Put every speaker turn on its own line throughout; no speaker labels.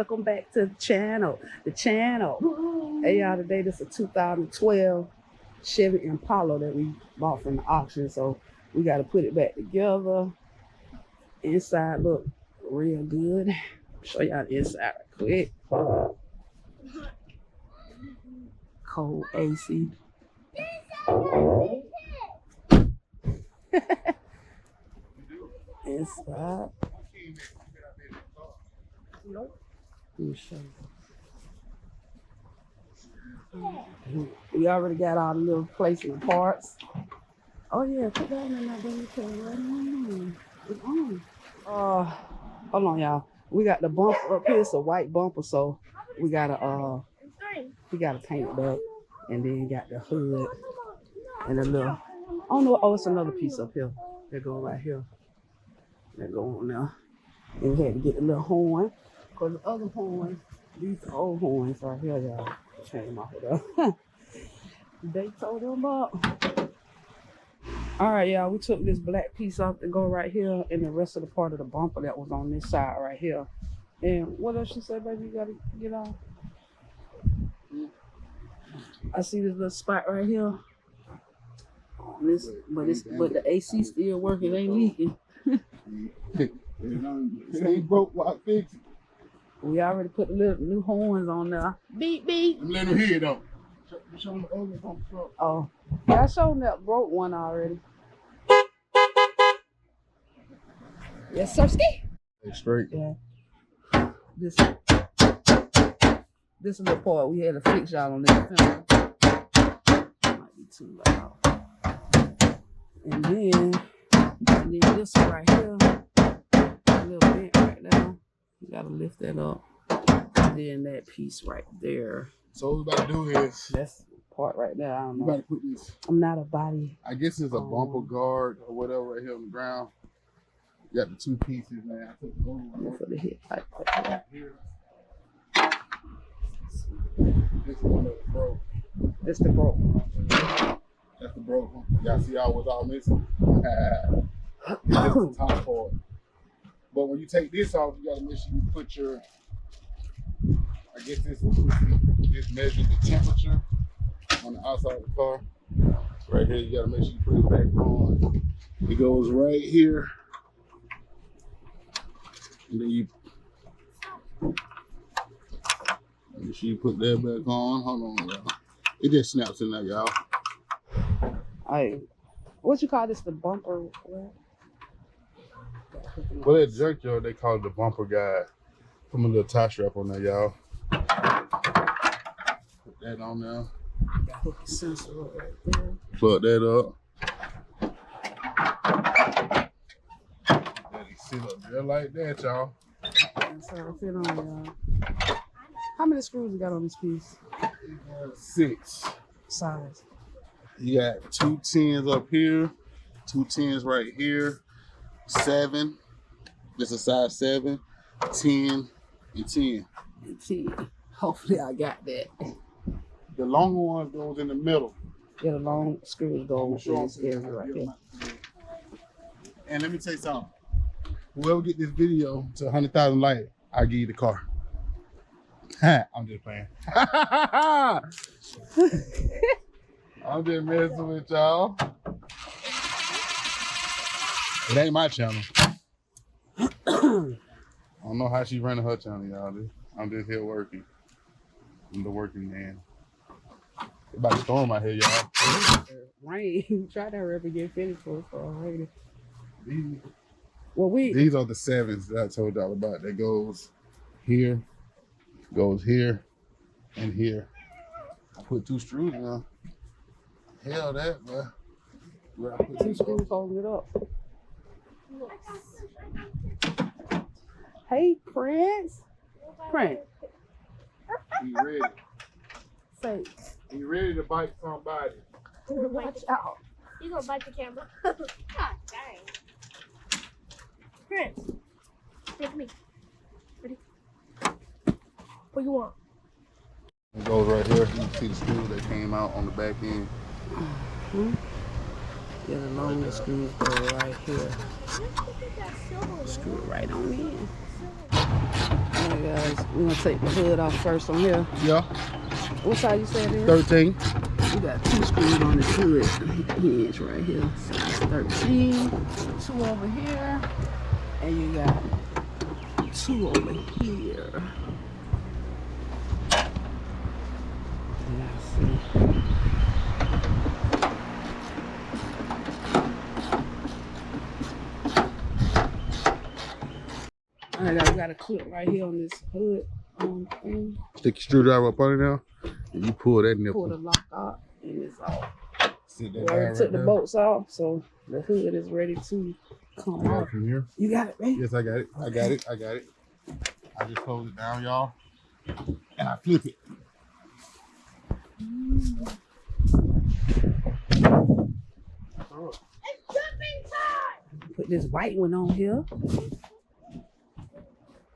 Welcome back to the channel. Hey y'all, today this is a 2012 Chevy Impala that we bought from the auction. So we got to put it back together. Inside look real good. Show y'all the inside real quick. Cold AC. Inside. Nope. Let me show you. We already got all the little placement parts. Oh yeah, put that in that baby right. It's on. Hold on, y'all. We got the bumper up here. It's a white bumper, so we gotta paint it up, and then got the hood and a little. I don't know. Oh, it's another piece up here. That go right here. That go on there. And we had to get the little horn, cause the other horns, these old horns right here, y'all. Change them off of there. They tore them up. All right, y'all. We took this black piece off to go right here, and the rest of the part of the bumper that was on this side right here. And what else you said, baby? You gotta get off. I see this little spot right here. On this, but the AC still working. It ain't leaking.
It ain't broke, why fix it?
We already put the little new horns on there. Beep beep.
I'm letting them hear though. Show them the other pump truck.
Oh, yeah, I showed them that broke one already. Yes, sir.
Hey, straight.
Yeah. This is the part we had to fix y'all on this film. Might be too loud. And then this one right here, a little bent right now. You gotta lift that up. And then that piece right there.
So what we about to do is
that's the part right there. I don't know.
We about to put this.
I'm not a body.
I guess it's a bumper guard or whatever right here on the ground. You got the two pieces, man. I took the old one
for the headlight right
here. This one that broke.
This the broke one.
That's the broke one. Y'all see how what's all missing? It's just the top part. But when you take this off, you gotta make sure you put your, I guess this measures the temperature on the outside of the car. Right here, you gotta make sure you put it back on. It goes right here. And then you make sure you put that back on. Hold on, y'all. It just snaps in there, y'all.
Hey, what you call this? The bumper?
Well, that junkyard, they call it the bumper guide. Put a little tie strap on there, y'all. Put that on there.
Got hook the sensor up right there.
Plug that up. Let it sit up there like that, y'all.
That's how it fit on, y'all. How many screws you got on this piece?
6.
Size.
You got 2 10s up here, 2 10s right here, 7. This is size 7, 10, and 10.
And 10. Hopefully I got that.
The longer one goes in the middle.
Yeah, the long screws go in this area right there.
And let me tell you something. Whoever get this video to 100,000 likes, I'll give you the car. I'm just playing. I'm just messing with y'all. It ain't my channel. I don't know how she running her channel, y'all. I'm just here working. I'm the working man. It's about to storm out here, y'all.
Rain. Try that rubber get finished for rain.
These are the 7s that I told y'all about. That goes here, and here. I put 2 screws in. Hell that, bro. Where I put
2 screws holding it up. Hey, Prince. Prince.
He ready.
Say.
He ready to bite somebody.
Watch out.
He's gonna bite the camera. God dang. Prince. Take me. Ready? What you want?
It goes right here. You can see the screws that came out on the back end.
Yeah, the long screws go right here. Screw it right on in. Alright guys, we're gonna take the hood off first on here.
Yeah.
What size you said it is?
13.
You got 2 screws on this hood hinge right here. Size 13. 2 over here. And you got 2 over here. Let's see. Alright guys, we got a clip right here on this hood thing.
Stick your screwdriver up under there, and you pull that nipple.
Pull the lock out and it's off.
Sit
We
that
already
guy
took
right
the
there.
bolts off, so the hood is ready to come
I got
off.
it from here.
You got it, baby?
Yes, I got it. I got it. I got it. I just close it down, y'all, and I flip it.
It's jumping time.
Put this white one on here.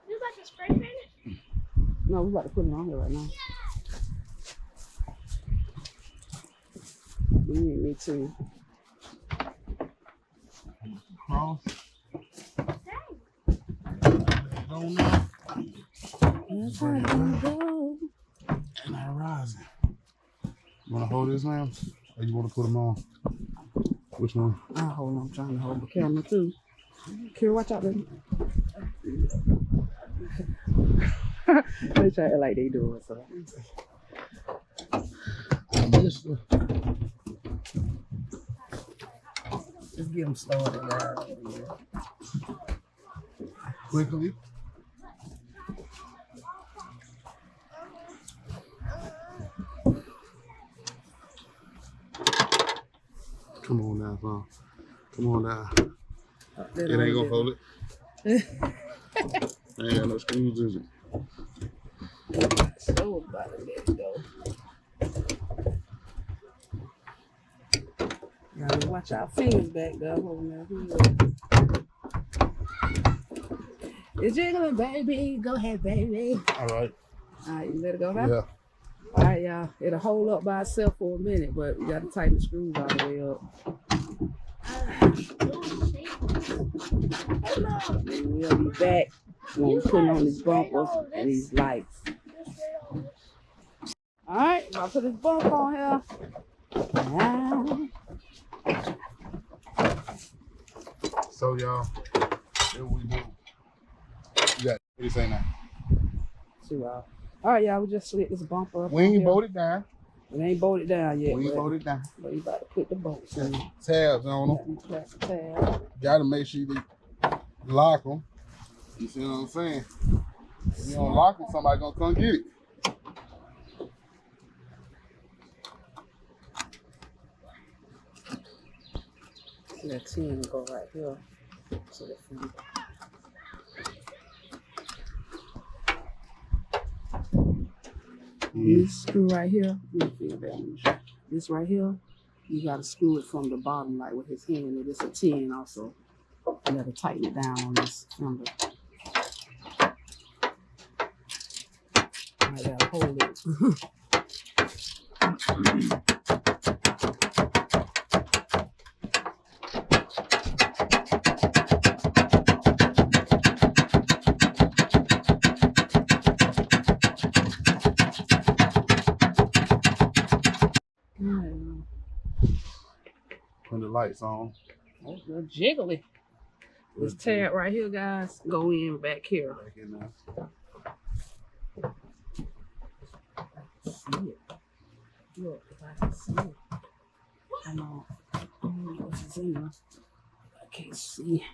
You about to spray paint it?
No, we're about to put it on here right now. Me too.
Cross.
Dang.
Don't know.
That's how it gonna go.
And I rising. You wanna hold this now, or you wanna put them on? Which one?
Hold on, I'm trying to hold the camera too. Kira, watch out, baby. They try to like they do it, so. Just get them started out.
Quickly. Come on now, son. Come on now. It ain't gonna hold it. Ain't got no screws, is it?
So about to let it go. Gotta watch our fingers back though. Holding that hood. It's jiggling, baby. Go ahead, baby.
All right.
All right, you let it go now?
Yeah.
All right, y'all. It'll hold up by itself for a minute, but we gotta tighten the screws all the way up. And we'll be back when we put on these bumpers and these lights. All right, I'll put this bump on here. Now.
So y'all, here we do. You got what do you say now?
All right, y'all. We just slid this bumper up.
We ain't
here.
bolted down.
It ain't bolted down yet.
We ain't
but-
bolted down.
But you about to put the bolts in.
Tabs on them.
Plastic tab.
Gotta make sure you lock them. You see what I'm saying? If you don't lock them, somebody gonna come get it.
See that 10 go right here. So that front. This screw right here, let me feel that. This right here, you gotta screw it from the bottom, like with his hand. It's a 10 also. You gotta tighten it down on this finger. I gotta hold it.
When the lights on.
Oh, they're jiggly. This tab right here, guys, go in back here.
Back in there.
See it. Look, if I can see it. Come on. I don't know what's in there. I can't see.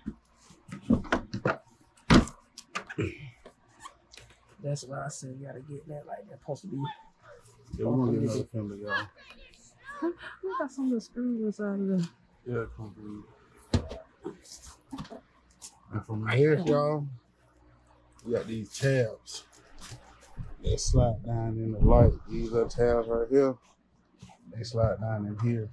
That's why I said you gotta get that like that's supposed to be.
Yeah, we're gonna get another fender, y'all.
We got some of the screws inside of the.
Yeah, come through. And from here, y'all, we got these tabs that slide down in the light. These are tabs right here. They slide down in here.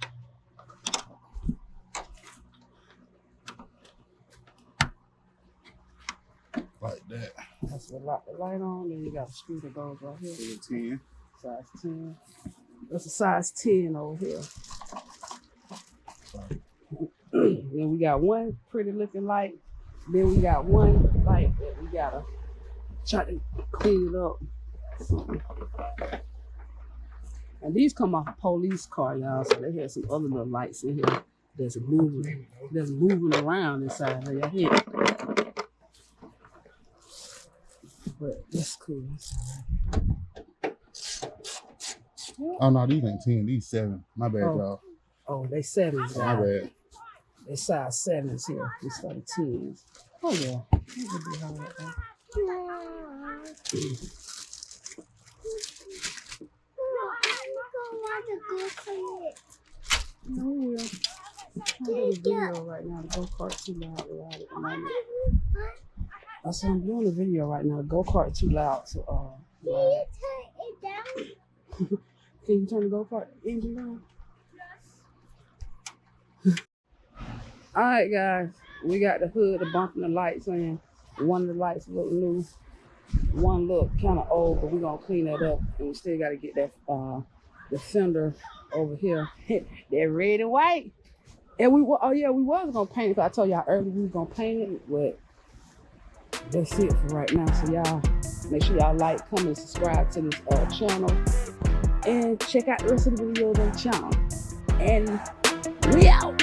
Like that.
That's what lock the light on. Then you got a screw that goes right here.
There's a 10.
Size 10. That's a size 10 over here. Then we got one pretty looking light. Then we got one light that we gotta Try to clean it up. And these come off a police car, y'all. So they have some other little lights in here that's moving around inside of your head. But that's cool.
Oh no, these ain't 10, these 7. My bad, y'all.
Oh, they 7s.
My bad.
They size 7s here instead of 10s. Oh yeah. That would be hard, though. No, we will. I'm doing a video right now. The go-kart too loud to ride at the moment. I said I'm doing a video right now. The go-kart too loud to ride. Can you turn the go-kart engine down? All right, guys. We got the hood, the bumper, and the lights in. One of the lights look new. One look kind of old, but we're going to clean that up. And we still got to get that the fender over here. They're red and white. And we was going to paint it. 'Cause I told y'all earlier we was going to paint it. But that's it for right now. So y'all, make sure y'all like, comment, subscribe to this channel. And check out the rest of the videos on the channel. And we out.